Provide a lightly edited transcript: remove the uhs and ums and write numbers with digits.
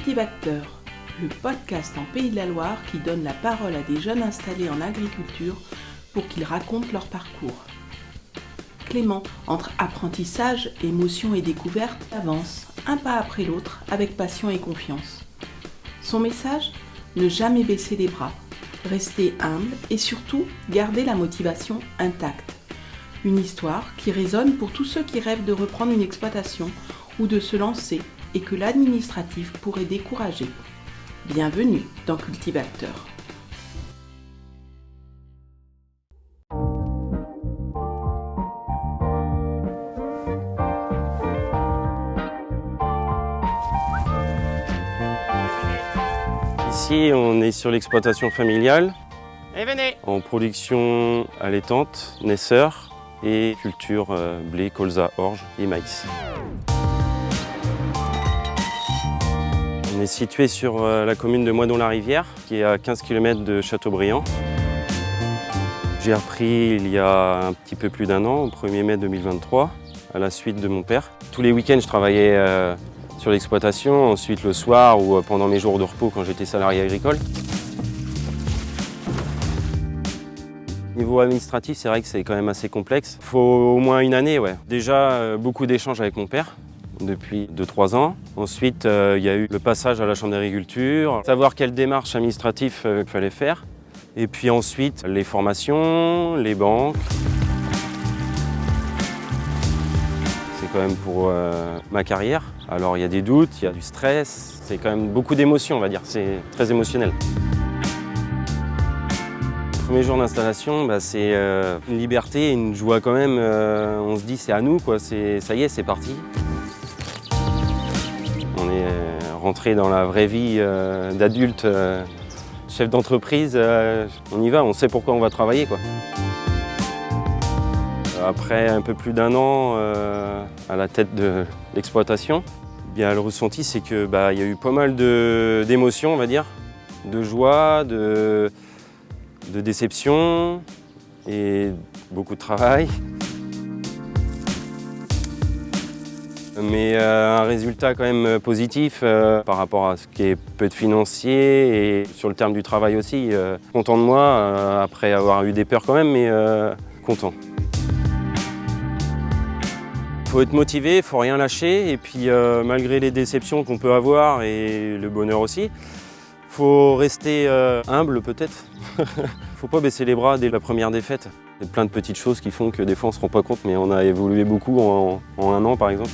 Cultivateur, le podcast en Pays de la Loire qui donne la parole à des jeunes installés en agriculture pour qu'ils racontent leur parcours. Clément, entre apprentissage, émotion et découverte, avance, un pas après l'autre, avec passion et confiance. Son message ? Ne jamais baisser les bras, rester humble et surtout garder la motivation intacte. Une histoire qui résonne pour tous ceux qui rêvent de reprendre une exploitation ou de se lancer et que l'administratif pourrait décourager. Bienvenue dans Cultivateur. Ici, on est sur l'exploitation familiale, venez. en production allaitante, naisseur et culture blé, colza, orge et maïs. On est situé sur la commune de Moisdon-la-Rivière, qui est à 15 km de Châteaubriand. J'ai repris il y a un petit peu plus d'un an, au 1er mai 2023, à la suite de mon père. Tous les week-ends, je travaillais sur l'exploitation, ensuite le soir ou pendant mes jours de repos quand j'étais salarié agricole. Niveau administratif, c'est vrai que c'est quand même assez complexe. Il faut au moins une année, ouais. Déjà, beaucoup d'échanges avec mon père depuis 2-3 ans. Ensuite, il y a eu le passage à la chambre d'agriculture, savoir quelle démarche administrative il fallait faire. Et puis ensuite, les formations, les banques. C'est quand même pour ma carrière. Alors il y a des doutes, il y a du stress, c'est quand même beaucoup d'émotions, on va dire, c'est très émotionnel. Le premier jour d'installation, c'est une liberté, une joie quand même, on se dit c'est à nous, quoi. Ça y est, c'est parti. On est rentré dans la vraie vie d'adulte, chef d'entreprise, on y va, on sait pourquoi on va travailler, quoi. Après un peu plus d'un an à la tête de l'exploitation, le ressenti c'est que il y a eu pas mal d'émotions, on va dire, de joie, de déception et beaucoup de travail. Mais un résultat quand même positif par rapport à ce qui est peu de financier et sur le terme du travail aussi. Content de moi après avoir eu des peurs quand même, mais content. Il faut être motivé, il ne faut rien lâcher et puis malgré les déceptions qu'on peut avoir et le bonheur aussi, il faut rester humble peut-être. Il ne faut pas baisser les bras dès la première défaite. Il y a plein de petites choses qui font que des fois on ne se rend pas compte, mais on a évolué beaucoup en un an par exemple.